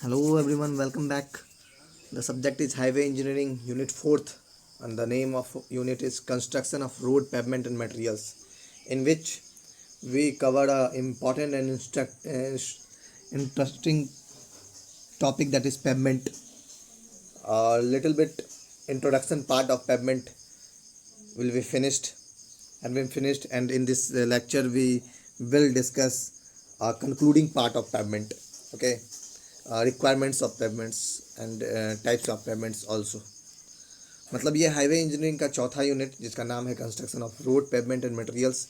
Hello everyone, welcome back. The subject is Highway Engineering Unit 4th and the name of unit is Construction of Road Pavement and Materials, in which we cover a important and interesting topic, that is pavement. A little bit introduction part of pavement will be finished and in this lecture we will discuss a concluding part of pavement. Okay, requirements of pavements and types of payments also. मतलब ये highway engineering का चौथा unit जिसका नाम है construction of road pavement and materials,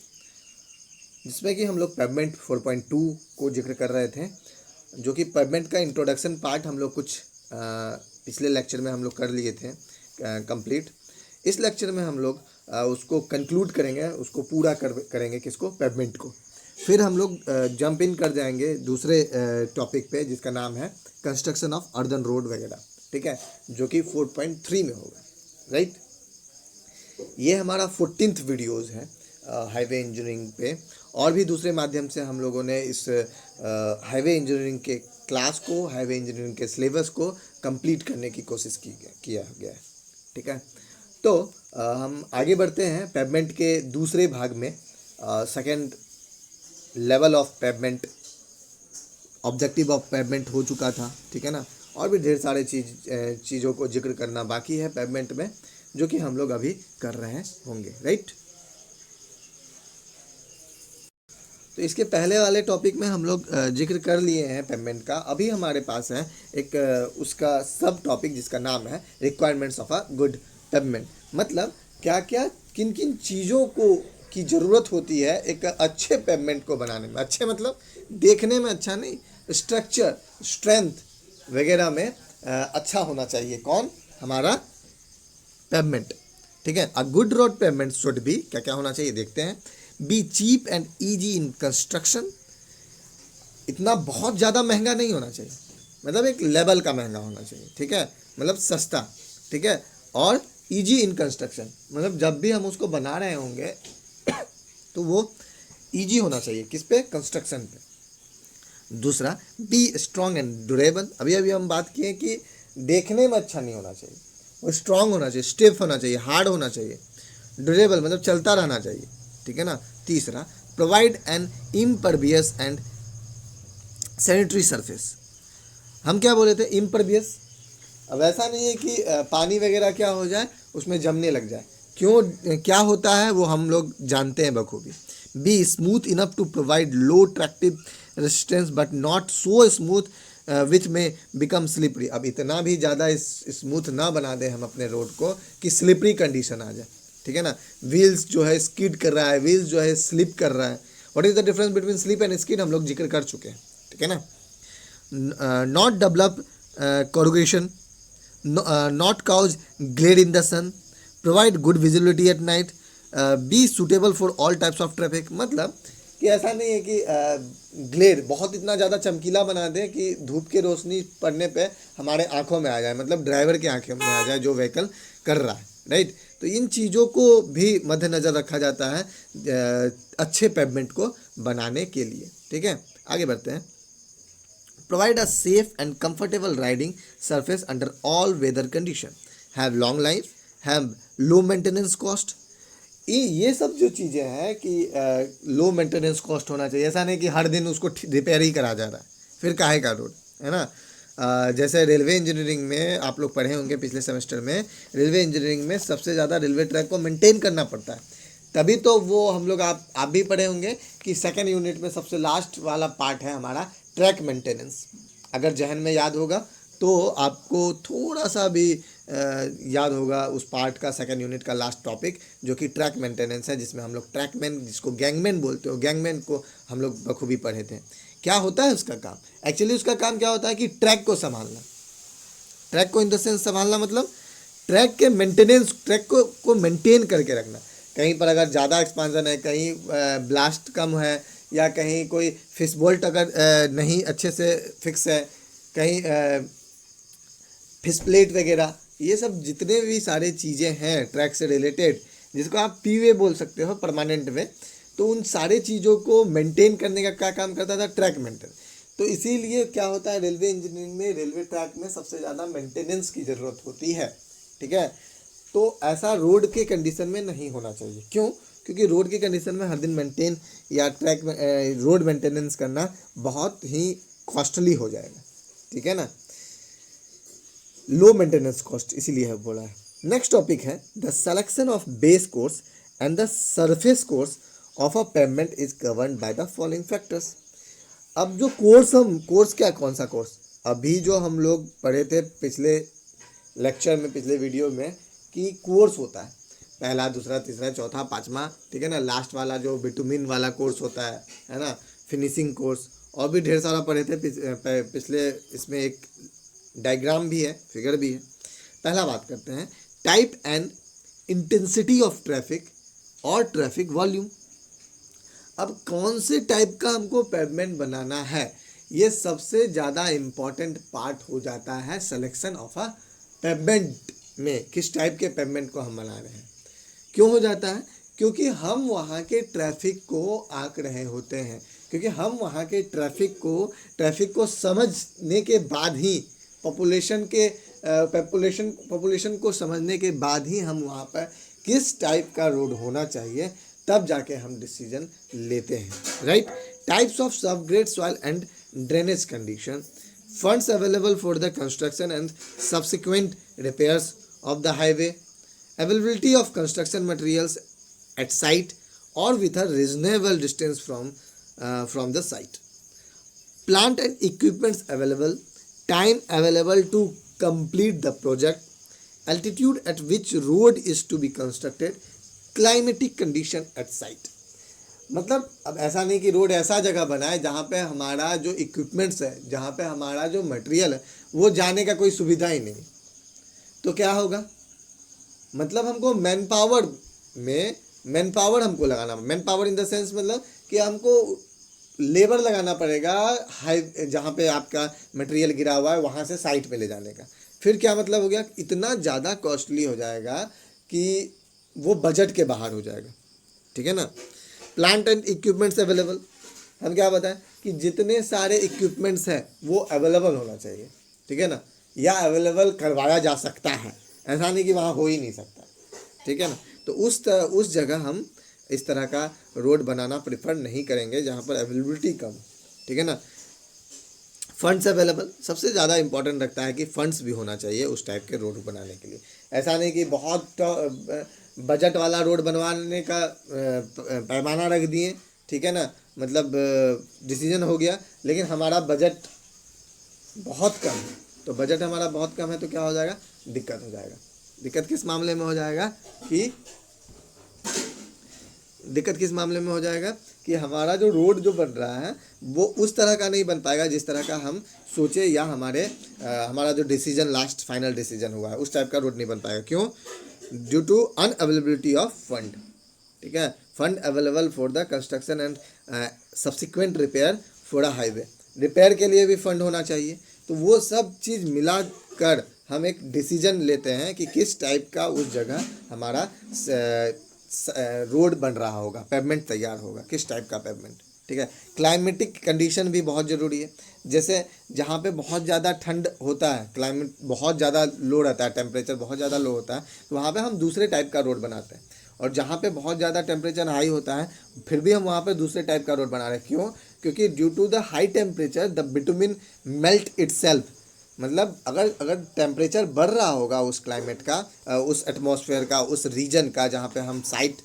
जिसमें कि हम लोग पेवमेंट 4.2 को जिक्र कर रहे थे, जो कि पेवमेंट का इंट्रोडक्शन पार्ट हम लोग कुछ पिछले लेक्चर में हम लोग कर लिए थे कंप्लीट. इस लेक्चर में हम लोग उसको कंक्लूड करेंगे, उसको पूरा करेंगे किसको, पेवमेंट को. फिर हम लोग जंप इन कर जाएंगे दूसरे टॉपिक पे जिसका नाम है कंस्ट्रक्शन ऑफ अर्दन रोड वगैरह. ठीक है, जो कि 4.3 में होगा. राइट, ये हमारा 14th वीडियोज़ है हाईवे इंजीनियरिंग पे. और भी दूसरे माध्यम से हम लोगों ने इस हाईवे इंजीनियरिंग के क्लास को, हाईवे इंजीनियरिंग के सिलेबस को कंप्लीट करने की कोशिश किया गया है. ठीक है, तो हम आगे बढ़ते हैं पेवमेंट के दूसरे भाग में. Second level of pavement, objective of pavement हो चुका था. ठीक है ना, और भी ढेर सारे चीज़ों को जिक्र करना बाकी है पेवमेंट में, जो कि हम लोग अभी कर रहे होंगे. राइट, तो इसके पहले वाले टॉपिक में हम लोग जिक्र कर लिए हैं पेवमेंट का. अभी हमारे पास है एक उसका सब टॉपिक जिसका नाम है requirements of a good pavement. मतलब क्या क्या किन किन चीज़ों को की ज़रूरत होती है एक अच्छे पेवमेंट को बनाने में. अच्छे मतलब देखने में अच्छा नहीं, स्ट्रक्चर, स्ट्रेंथ वगैरह में अच्छा होना चाहिए. कौन? हमारा पेवमेंट. ठीक है, a good road pavement should be, क्या क्या होना चाहिए देखते हैं. Be cheap and easy in construction, इतना बहुत ज़्यादा महंगा नहीं होना चाहिए, मतलब एक लेवल का महंगा होना चाहिए. ठीक है, मतलब सस्ता. ठीक है, और ईजी इन कंस्ट्रक्शन, मतलब जब भी हम उसको बना रहे होंगे तो वो ईजी होना चाहिए. किस पे? कंस्ट्रक्शन पे. दूसरा, बी स्ट्रॉन्ग एंड ड्यूरेबल. अभी अभी हम बात किए कि देखने में अच्छा नहीं होना चाहिए, वो स्ट्रॉन्ग होना चाहिए, स्टिफ होना चाहिए, हार्ड होना चाहिए. ड्यूरेबल मतलब चलता रहना चाहिए. ठीक है ना. तीसरा, provide an impervious and sanitary surface. हम क्या बोले थे? इम्परवियस. अब ऐसा नहीं है कि पानी वगैरह क्या हो जाए उसमें जमने लग जाए. क्यों, क्या होता है वो हम लोग जानते हैं बखूबी. Be smooth enough to provide low tractive resistance but not so smooth which may become slippery. अब इतना भी ज़्यादा स्मूथ ना बना दें हम अपने रोड को कि स्लिपरी कंडीशन आ जाए. ठीक है ना, व्हील्स जो है स्किड कर रहा है, व्हील्स जो है स्लिप कर रहा है. What is the difference between slip and skid हम लोग जिक्र कर चुके हैं. ठीक है ना. Not develop corrugation, not cause glare in the sun, provide good visibility at night, be suitable for all types of traffic. मतलब कि ऐसा नहीं है कि ग्लेर बहुत इतना ज़्यादा चमकीला बना दे कि धूप की रोशनी पड़ने पे हमारे आंखों में आ जाए, मतलब ड्राइवर की आंखों में आ जाए जो व्हीकल कर रहा है. राइट, तो इन चीज़ों को भी मद्देनज़र रखा जाता है अच्छे पेवमेंट को बनाने के लिए. ठीक है, आगे बढ़ते हैं. Provide a safe and comfortable riding surface under all weather condition. Have long life. Have low maintenance cost. ये सब जो चीज़ें हैं कि लो मेंटेनेंस कॉस्ट होना चाहिए. ऐसा नहीं कि हर दिन उसको रिपेयर ही करा जा रहा है, फिर काहे का रोड है ना. जैसे रेलवे इंजीनियरिंग में आप लोग पढ़े होंगे पिछले सेमेस्टर में, रेलवे इंजीनियरिंग में सबसे ज़्यादा रेलवे ट्रैक को मेंटेन करना पड़ता है. तभी तो वो हम लोग आप भी पढ़े होंगे कि सेकेंड यूनिट में सबसे लास्ट वाला पार्ट है हमारा ट्रैक मेंटेनेंस. अगर जहन में याद होगा तो आपको थोड़ा सा भी याद होगा उस पार्ट का, सेकेंड यूनिट का लास्ट टॉपिक जो कि ट्रैक मेंटेनेंस है, जिसमें हम लोग ट्रैकमैन, जिसको गैंगमैन बोलते हो, गैंगमैन को हम लोग बखूबी पढ़े थे. क्या होता है उसका काम? एक्चुअली उसका काम क्या होता है कि ट्रैक को संभालना. ट्रैक को इन द सेंस संभालना मतलब ट्रैक के मेंटेनेंस, ट्रैक को मेंटेन करके रखना. कहीं पर अगर ज़्यादा एक्सपांसन है, कहीं ब्लास्ट कम है, या कहीं कोई फिश बोल्ट अगर नहीं अच्छे से फिक्स है, कहीं फिश प्लेट वगैरह, ये सब जितने भी सारे चीज़ें हैं ट्रैक से रिलेटेड, जिसको आप पीवे बोल सकते हो परमानेंट वे, तो उन सारे चीज़ों को मेंटेन करने का क्या काम करता था? Track maintain. तो इसीलिए क्या होता है, रेलवे इंजीनियरिंग में रेलवे ट्रैक में सबसे ज़्यादा मेंटेनेंस की ज़रूरत होती है, ठीक है। तो ऐसा रोड के कंडीशन में नहीं होना चाहिए। क्यों? क्योंकि रोड के कंडीशन में हर दिन मेंटेन या ट्रैक में रोड मेंटेनेंस करना बहुत ही कॉस्टली हो जाएगा, ठीक है ना, लो मेंटेनेंस कॉस्ट, इसीलिए है बोला है। नेक्स्ट टॉपिक है the selection of base course and the surface course of a pavement is govern by the following factors. अब जो कोर्स क्या, कौन सा कोर्स, अभी जो हम लोग पढ़े थे पिछले लेक्चर में, पिछले वीडियो में, कि कोर्स होता है पहला, दूसरा, तीसरा, चौथा, पांचवा, ठीक है ना, लास्ट वाला जो बिटुमिन वाला कोर्स होता है ना, फिनिशिंग कोर्स, और भी ढेर सारा पढ़े थे पिछले। इसमें एक डायग्राम भी है, फिगर भी है। पहला बात करते हैं type and intensity of traffic और ट्रैफिक वॉल्यूम। अब कौन से टाइप का हमको पेवमेंट बनाना है, ये सबसे ज़्यादा इम्पॉर्टेंट पार्ट हो जाता है सिलेक्शन ऑफ अ पेवमेंट में। किस टाइप के पेवमेंट को हम बना रहे हैं, क्यों हो जाता है? क्योंकि हम वहाँ के ट्रैफिक को आंक रहे होते हैं, क्योंकि हम वहाँ के ट्रैफिक को समझने के बाद ही पॉपुलेशन को समझने के बाद ही हम वहाँ पर किस टाइप का रोड होना चाहिए, तब जाके हम डिसीजन लेते हैं, right. Types of subgrade soil and drainage condition, funds available for the construction and subsequent repairs of the highway, availability of construction materials at site or with a reasonable distance from the site, plant and equipments available, time available to complete the project, altitude at which road is to be constructed, climatic condition at site। मतलब अब ऐसा नहीं कि road ऐसा जगह बनाए जहाँ पे हमारा जो इक्विपमेंट्स है, जहाँ पे हमारा जो मटेरियल है, वो जाने का कोई सुविधा ही नहीं, तो क्या होगा? मतलब हमको मैन पावर हमको लगाना, man power in the sense मतलब कि हमको लेबर लगाना पड़ेगा जहाँ पे आपका मटेरियल गिरा हुआ है वहाँ से साइट पे ले जाने का। फिर क्या मतलब हो गया, इतना ज़्यादा कॉस्टली हो जाएगा कि वो बजट के बाहर हो जाएगा, ठीक है ना। प्लांट एंड इक्विपमेंट्स अवेलेबल, हम क्या बताएं कि जितने सारे इक्विपमेंट्स हैं वो अवेलेबल होना चाहिए, ठीक है ना, या अवेलेबल करवाया जा सकता है, ऐसा नहीं कि वहाँ हो ही नहीं सकता, ठीक है ना। तो उस जगह हम इस तरह का रोड बनाना प्रेफर नहीं करेंगे जहाँ पर अवेलेबिलिटी कम, ठीक है ना। फंड्स अवेलेबल, सबसे ज़्यादा इंपॉर्टेंट रखता है कि फंड्स भी होना चाहिए उस टाइप के रोड बनाने के लिए। ऐसा नहीं कि बहुत बजट वाला रोड बनवाने का पैमाना रख दिए, ठीक है ना, मतलब डिसीजन हो गया, लेकिन हमारा बजट बहुत कम है। तो बजट हमारा बहुत कम है तो क्या हो जाएगा, दिक्कत हो जाएगा। दिक्कत किस मामले में हो जाएगा कि हमारा जो रोड जो बन रहा है वो उस तरह का नहीं बन पाएगा जिस तरह का हम सोचे, या हमारा जो डिसीजन लास्ट फाइनल डिसीजन हुआ है उस टाइप का रोड नहीं बन पाएगा। क्यों? Due to unavailability of fund, ठीक है। Fund available for the construction and subsequent repair for a highway, repair के लिए भी फंड होना चाहिए। तो वो सब चीज़ मिला कर हम एक डिसीजन लेते हैं कि किस टाइप का उस जगह हमारा रोड बन रहा होगा, पेवमेंट तैयार होगा, किस टाइप का पेवमेंट, ठीक है। क्लाइमेटिक कंडीशन भी बहुत ज़रूरी है। जैसे जहाँ पे बहुत ज़्यादा ठंड होता है, क्लाइमेट बहुत ज़्यादा लो रहता है, टेम्परेचर बहुत ज़्यादा लो होता है, तो वहाँ पे हम दूसरे टाइप का रोड बनाते हैं। और जहाँ पे बहुत ज़्यादा टेम्परेचर हाई होता है फिर भी हम वहाँ पे दूसरे टाइप का रोड बना रहे हैं। क्यों? क्योंकि due to the high temperature the bitumen melt itself, मतलब अगर टेम्परेचर बढ़ रहा होगा उस क्लाइमेट का, उस एटमॉस्फेयर का, उस रीजन का जहाँ पे हम साइट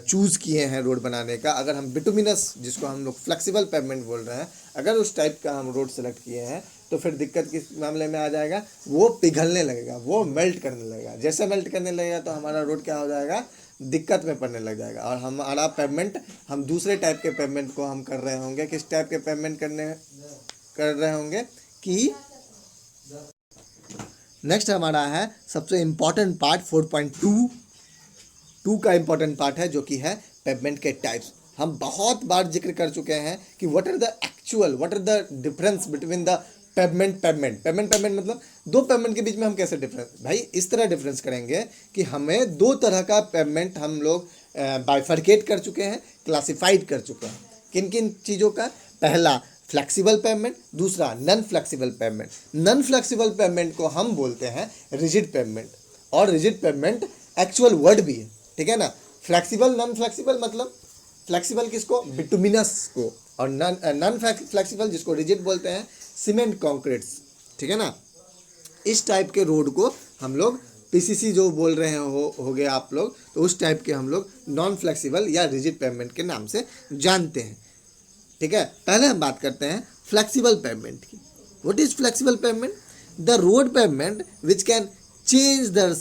चूज़ किए हैं रोड बनाने का, अगर हम बिटुमिनस, जिसको हम लोग फ्लेक्सिबल पेवमेंट बोल रहे हैं, अगर उस टाइप का हम रोड सेलेक्ट किए हैं तो फिर दिक्कत किस मामले में आ जाएगा, वो पिघलने लगेगा, वो मेल्ट करने लगेगा। जैसे मेल्ट करने लगेगा तो हमारा रोड क्या हो जाएगा, दिक्कत में पड़ने लग जाएगा। और हमारा पेवमेंट, हम दूसरे टाइप के पेवमेंट को हम कर रहे होंगे। किस टाइप के पेवमेंट कर रहे होंगे कि नेक्स्ट हमारा है सबसे इम्पॉर्टेंट पार्ट 4.2 का इम्पॉर्टेंट पार्ट है, जो कि है पेवमेंट के टाइप्स। हम बहुत बार जिक्र कर चुके हैं कि what are the difference between the pavement मतलब दो पेवमेंट के बीच में हम कैसे डिफरेंस, भाई इस तरह डिफरेंस करेंगे कि हमें दो तरह का पेवमेंट हम लोग बाइफरकेट कर चुके हैं, क्लासिफाइड कर चुके हैं। किन किन चीज़ों का? पहला फ्लेक्सिबल पेमेंट, दूसरा non flexible pavement. Non flexible pavement को हम बोलते हैं रिजिड पेमेंट, और रिजिड पेमेंट एक्चुअल वर्ड भी है, ठीक है ना। फ्लेक्सिबल, नॉन फ्लेक्सिबल मतलब फ्लेक्सिबल किसको, बिटुमिनस को, और नॉन फ्लेक्सिबल जिसको रिजिड बोलते हैं सीमेंट कॉन्क्रीट्स, ठीक है ना। इस टाइप के रोड को हम लोग पीसीसी जो बोल रहे हैं हो गए आप लोग, तो उस टाइप के हम लोग नॉन फ्लेक्सिबल या रिजिड पेमेंट के नाम से जानते हैं, ठीक है। पहले हम बात करते हैं फ्लेक्सिबल पेमेंट की। What is flexible pavement? The road pavement which can change the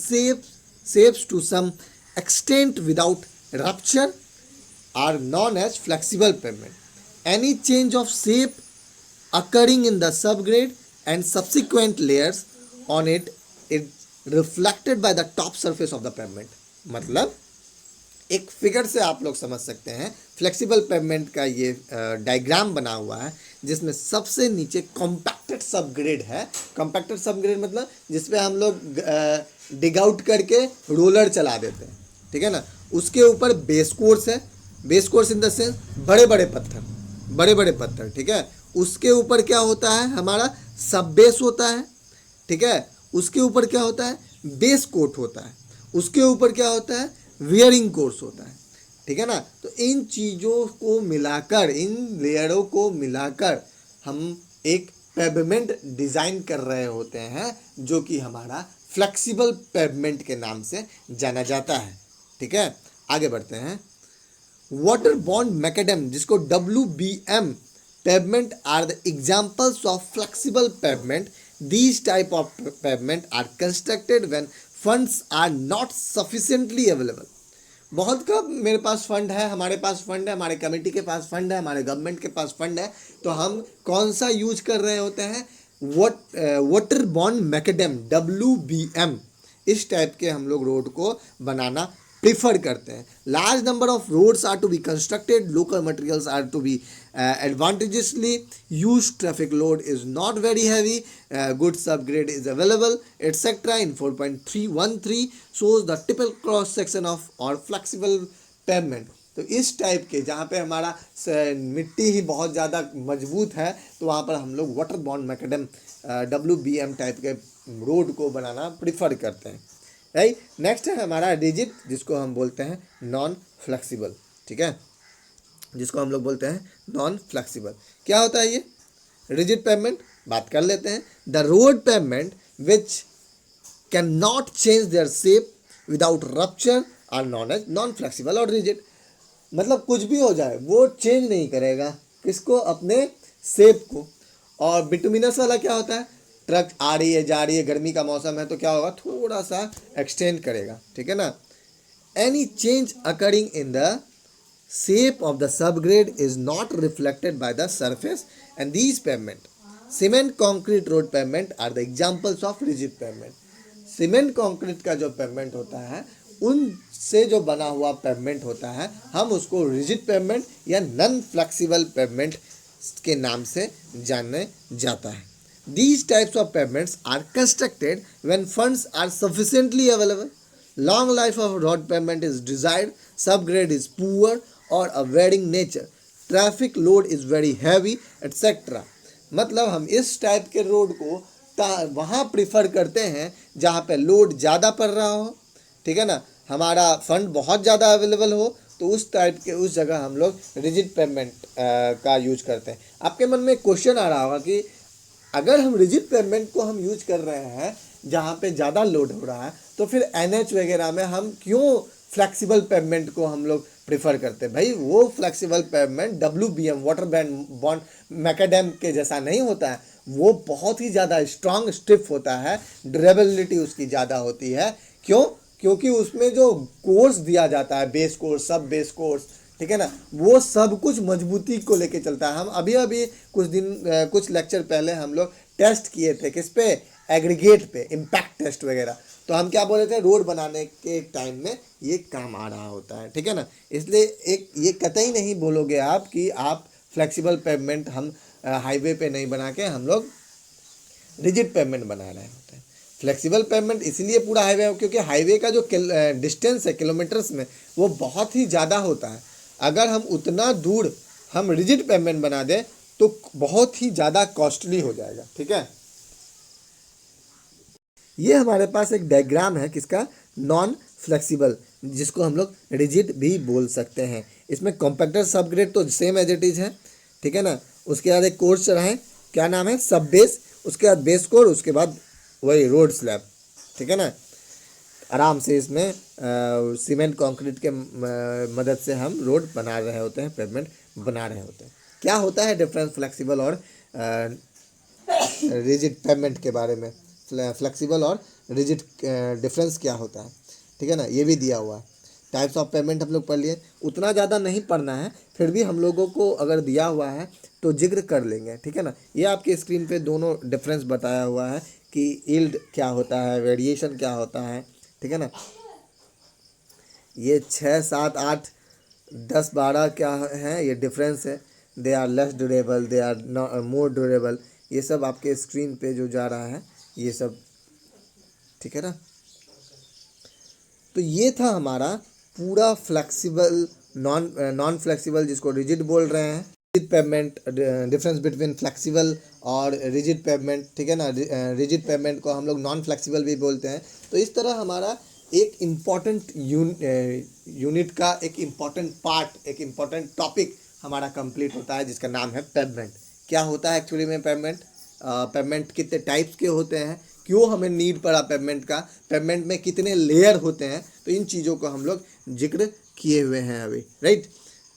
shapes to some extent without rupture are known as flexible pavement. Any change of shape occurring in the subgrade and subsequent layers on it is reflected by the top surface of the pavement। मतलब एक figure से आप लोग समझ सकते हैं flexible payment का ये डायग्राम बना हुआ है, जिसमें सबसे नीचे कॉम्पैक्टेड सबग्रेड है। कॉम्पैक्टेड सबग्रेड मतलब जिसपे हम लोग डिग आउट करके रोलर चला देते हैं, ठीक है ना। उसके ऊपर बेस कोर्स है, base course in the sense बड़े बड़े पत्थर, ठीक है। उसके ऊपर क्या होता है, हमारा सब बेस होता है, ठीक है। उसके ऊपर क्या होता है, बेस कोट होता है। उसके ऊपर क्या होता है, वियरिंग कोर्स होता है, ठीक है ना। तो इन चीज़ों को मिलाकर, इन लेयरों को मिलाकर हम एक पेवमेंट डिज़ाइन कर रहे होते हैं, जो कि हमारा फ्लेक्सिबल पेवमेंट के नाम से जाना जाता है, ठीक है। आगे बढ़ते हैं। वाटर बॉन्ड मैकेडम, जिसको WBM pavement are the examples of flexible pavement. These type of pavement are constructed when funds are not sufficiently available। बहुत कब मेरे पास फंड है, हमारे पास फंड है, हमारे कमेटी के पास फंड है, हमारे गवर्नमेंट के पास फंड है, तो हम कौन सा यूज कर रहे होते हैं, वाटर बॉन्ड मैकेडम WBM। इस टाइप के हम लोग रोड को बनाना प्रीफर करते हैं। Large number of roads are to be constructed, local materials are to be advantageously used, traffic load is not very heavy, good subgrade is available, etc. in 4.313 shows the typical cross section of or flexible pavement। तो इस type के जहाँ पे हमारा मिट्टी ही बहुत ज़्यादा मजबूत है, तो वहाँ पर हम लोग water bound macadam WBM type के रोड को बनाना प्रीफर करते हैं, राइट। नेक्स्ट है हमारा रिजिड, जिसको हम बोलते हैं नॉन फ्लेक्सिबल, ठीक है, जिसको हम लोग बोलते हैं नॉन फ्लेक्सिबल। क्या होता है ये रिजिड पेवमेंट, बात कर लेते हैं। The road pavement which can not change their shape without rupture are known as non flexible और रिजिड। मतलब कुछ भी हो जाए वो चेंज नहीं करेगा, किसको, अपने शेप को। और बिटुमिनस वाला क्या होता है, ट्रक आ रही है जा रही है, गर्मी का मौसम है, तो क्या होगा, थोड़ा सा एक्सटेंड करेगा, ठीक है ना। Any change occurring in the shape of the subgrade is not reflected by the surface, and these pavement, cement concrete road pavement are the examples of rigid pavement। Cement concrete का जो pavement होता है, उनसे जो बना हुआ pavement होता है, हम उसको रिजिड पेवमेंट या नॉन फ्लेक्सिबल पेवमेंट के नाम से जाने जाता है। These types of pavements are constructed when funds are sufficiently available, long life of road pavement is desired, subgrade is poor और a varying nature, traffic load is very heavy, etc। मतलब हम इस टाइप के road को वहाँ prefer करते हैं जहाँ पे लोड ज़्यादा पड़ रहा हो, ठीक है ना, हमारा फंड बहुत ज़्यादा अवेलेबल हो, तो उस टाइप के उस जगह हम लोग रिजिड पेमेंट का यूज करते हैं। आपके मन में क्वेश्चन आ रहा होगा कि अगर हम रिजिड पेमेंट को हम यूज कर रहे हैं जहाँ पे ज़्यादा लोड हो रहा है, तो फिर NH वगैरह में हम क्यों फ्लेक्सिबल पेमेंट को हम लोग प्रेफर करते हैं। भाई वो flexible pavement WBM water bound macadam के जैसा नहीं होता है, वो बहुत ही ज़्यादा स्ट्रांग स्टिफ होता है, ड्यूरेबिलिटी उसकी ज़्यादा होती है। क्यों? क्योंकि उसमें जो कोर्स दिया जाता है, बेस कोर्स, सब बेस कोर्स, ठीक है ना, वो सब कुछ मजबूती को लेके चलता है। हम अभी कुछ लेक्चर पहले हम लोग टेस्ट किए थे, किस पे, एग्रीगेट पे, इम्पैक्ट टेस्ट वगैरह। तो हम क्या बोले थे, रोड बनाने के टाइम में ये काम आ रहा होता है, ठीक है ना। इसलिए ये कतई नहीं बोलोगे आप कि आप फ्लेक्सिबल पेवमेंट हम हाईवे पे नहीं बना के हम लोग रिजिड पेवमेंट बना रहे होते हैं। फ्लेक्सिबल पेवमेंट इसलिए पूरा हाईवे है क्योंकि हाईवे का जो डिस्टेंस है किलोमीटर्स में, वो बहुत ही ज़्यादा होता है। अगर हम उतना दूर हम रिजिड पेवमेंट बना दें तो बहुत ही ज़्यादा कॉस्टली हो जाएगा। ठीक है, ये हमारे पास एक डायग्राम है किसका, नॉन फ्लेक्सिबल, जिसको हम लोग रिजिड भी बोल सकते हैं। इसमें कॉम्पैक्टर सबग्रेड तो सेम एज इट इज़ है, ठीक है ना। उसके बाद एक कोर्स चढ़ाएं, क्या नाम है, सब बेस, उसके बाद बेस कोर, उसके बाद वही रोड स्लैब, ठीक है ना। आराम से इसमें सीमेंट कंक्रीट के मदद से हम रोड बना रहे होते हैं, पेवमेंट बना रहे होते हैं। क्या होता है डिफरेंस फ्लेक्सिबल और रिजिड पेवमेंट के बारे में, फ्लेक्सिबल और रिजिड डिफरेंस क्या होता है, ठीक है ना, ये भी दिया हुआ है। टाइप्स ऑफ पेमेंट हम लोग पढ़ लिए, उतना ज़्यादा नहीं पढ़ना है, फिर भी हम लोगों को अगर दिया हुआ है तो जिक्र कर लेंगे, ठीक है ना। ये आपके स्क्रीन पे दोनों डिफरेंस बताया हुआ है कि यील्ड क्या होता है, वेरिएशन क्या होता है, ठीक है ना। ये 6, 7, 8, 10, 12 क्या है, ये डिफरेंस है। They are less durable, they are more durable, ये सब आपके स्क्रीन पे जो जा रहा है ये सब, ठीक है ना। तो ये था हमारा पूरा फ्लेक्सिबल, नॉन फ्लेक्सिबल जिसको रिजिड बोल रहे हैं, rigid payment, difference between flexible और रिजिड पेमेंट, ठीक है ना। रिजिड पेमेंट को हम लोग नॉन फ्लेक्सिबल भी बोलते हैं। तो इस तरह हमारा एक इम्पॉर्टेंट यूनिट का एक इम्पॉर्टेंट पार्ट, एक इम्पॉर्टेंट टॉपिक हमारा कंप्लीट होता है, जिसका नाम है पेमेंट। क्या होता है एक्चुअली में पेमेंट, पेमेंट कितने टाइप्स के होते हैं, क्यों हमें नीड पड़ा पेमेंट का, पेमेंट में कितने लेयर होते हैं, तो इन चीज़ों को हम लोग जिक्र किए हुए हैं अभी, राइट।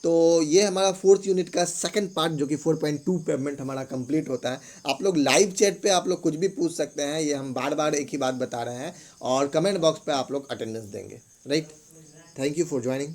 तो ये हमारा 4th यूनिट का सेकंड पार्ट जो कि 4.2 पेमेंट हमारा कंप्लीट होता है। आप लोग लाइव चैट पे आप लोग कुछ भी पूछ सकते हैं, ये हम बार बार एक ही बात बता रहे हैं, और कमेंट बॉक्स पे आप लोग अटेंडेंस देंगे, right. Thank you for joining.